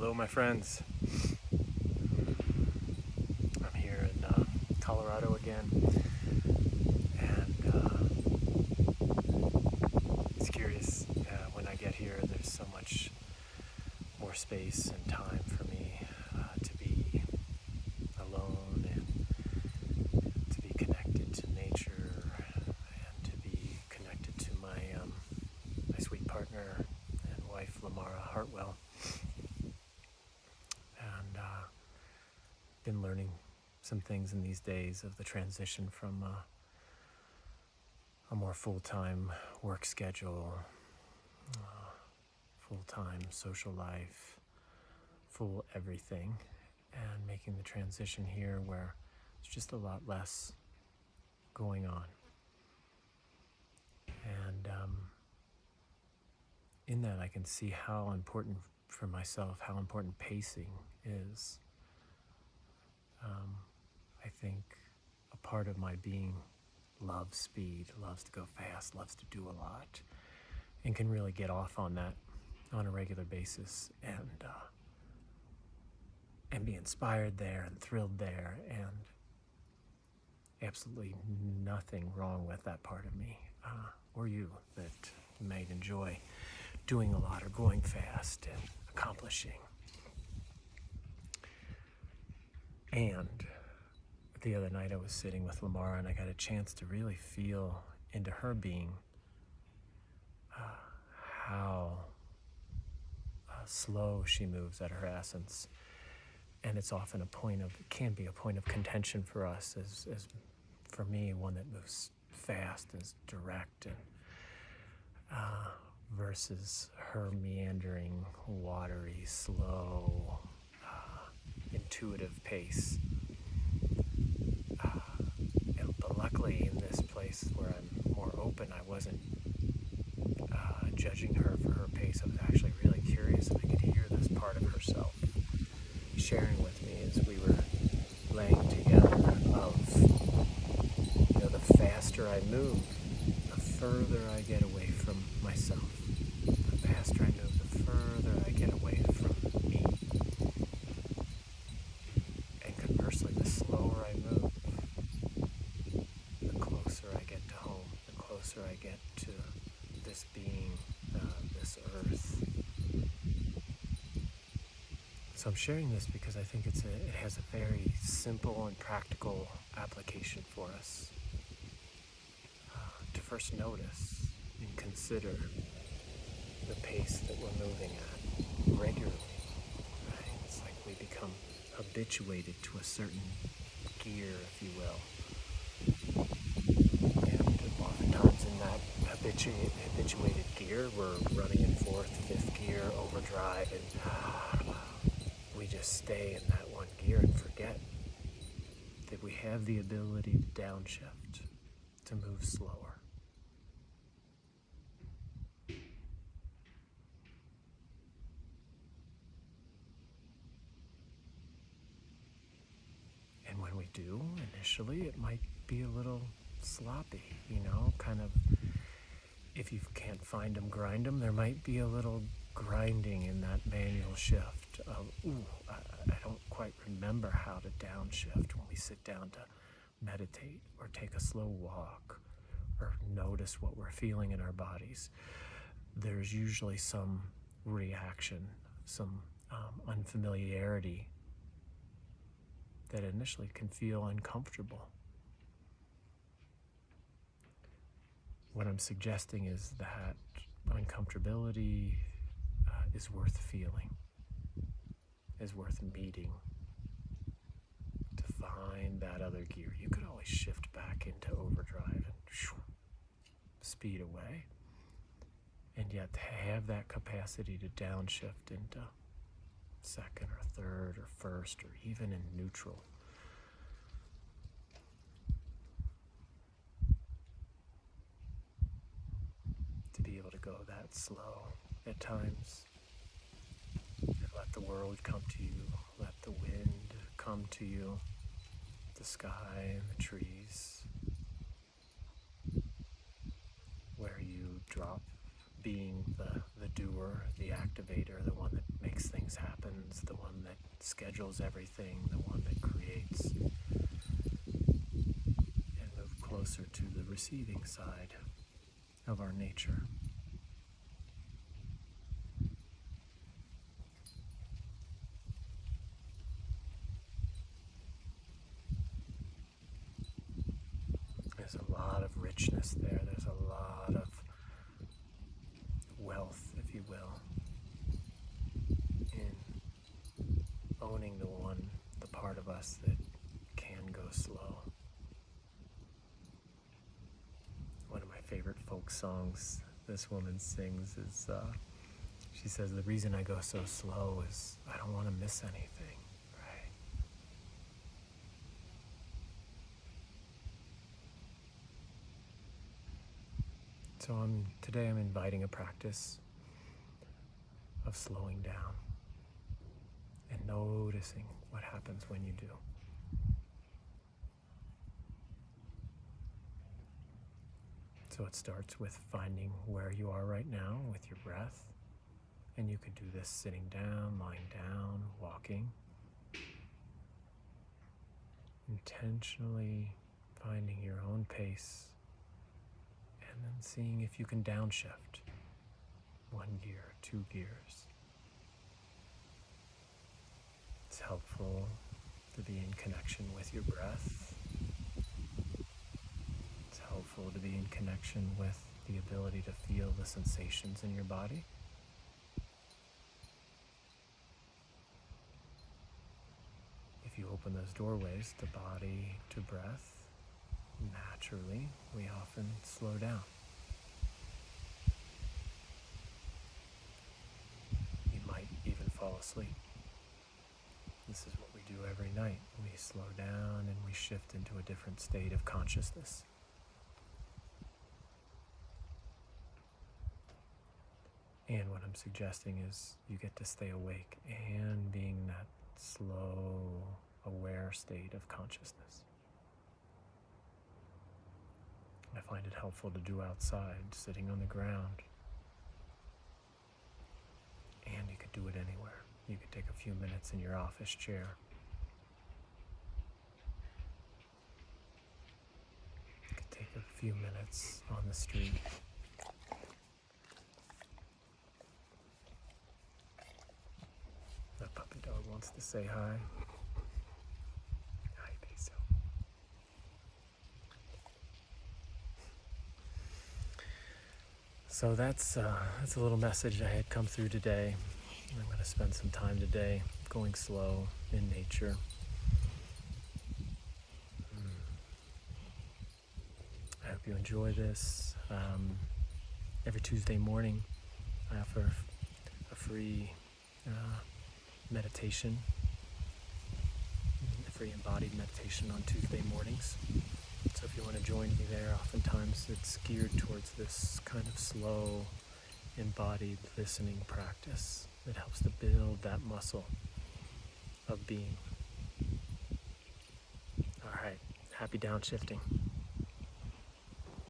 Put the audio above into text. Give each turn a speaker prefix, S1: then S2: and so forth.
S1: Hello, my friends. I'm here in Colorado again, and it's curious. When I get here, there's so much more space and time for me to be alone and to be connected to nature and to be connected to my sweet partner and wife, Lamara Hartwell. And been learning some things in these days of the transition from a more full-time work schedule, full-time social life, full everything, and making the transition here where it's just a lot less going on. And in that I can see how important for myself, how important pacing is. I think a part of my being loves speed, loves to go fast, loves to do a lot, and can really get off on that on a regular basis and be inspired there and thrilled there, and absolutely nothing wrong with that part of me, or you, that might enjoy doing a lot or going fast and accomplishing. And the other night I was sitting with Lamara and I got a chance to really feel into her being, how slow she moves at her essence. And it's often can be a point of contention for us, as for me, one that moves fast, is direct, and versus her meandering, watery, slow, intuitive pace. But luckily in this place where I'm more open, I wasn't judging her for her pace. I was actually really curious, and I could hear this part of herself sharing with me as we were laying together of, the faster I move, the further I get away from myself. The faster I move, the further I get away from me. And conversely, the slower I move, the closer I get to home, the closer I get to this being, this earth. So I'm sharing this because I think it has a very simple and practical application for us. To first notice and consider the pace that we're moving at regularly. Right? It's like we become habituated to a certain gear, if you will. And oftentimes in that habituated gear, we're running in fourth, fifth gear, overdrive, and we just stay in that one gear and forget that we have the ability to downshift, to move slower. And when we do, initially, it might be a little sloppy, kind of, if you can't find them, grind them. There might be a little grinding in that manual shift of, I don't quite remember how to downshift when we sit down to meditate or take a slow walk or notice what we're feeling in our bodies. There's usually some reaction, some unfamiliarity that initially can feel uncomfortable. What I'm suggesting is that uncomfortability is worth feeling, is worth meeting. To find that other gear, you could always shift back into overdrive and speed away. And yet to have that capacity to downshift into second or third or first or even in neutral. To be able to go that slow at times. And let the world come to you, let the wind come to you, the sky and the trees, where you drop being the doer, the activator, the one that makes things happen, disciplines, the one that schedules everything, the one that creates, and move closer to the receiving side of our nature. There's a lot of richness there. There's a lot of wealth, if you will, in owning the part of us that can go slow. One of my favorite folk songs this woman sings is, she says, the reason I go so slow is I don't want to miss anything, right? So today I'm inviting a practice of slowing down and noticing what happens when you do. So it starts with finding where you are right now with your breath. And you could do this sitting down, lying down, walking. Intentionally finding your own pace and then seeing if you can downshift 1 gear, 2 gears. It's helpful to be in connection with your breath. It's helpful to be in connection with the ability to feel the sensations in your body. If you open those doorways to body, to breath, naturally, we often slow down. You might even fall asleep. This is what we do every night. We slow down and we shift into a different state of consciousness. And what I'm suggesting is you get to stay awake and being that slow, aware state of consciousness. I find it helpful to do outside, sitting on the ground. And you could do it anywhere. You could take a few minutes in your office chair. You could take a few minutes on the street. The puppy dog wants to say hi. Hi, Peso. So that's a little message I had come through today. I'm going to spend some time today going slow in nature. I hope you enjoy this. Every Tuesday morning, I offer a free meditation, a free embodied meditation on Tuesday mornings. So if you want to join me there, oftentimes it's geared towards this kind of slow, embodied listening practice that helps to build that muscle of being. All right, happy downshifting.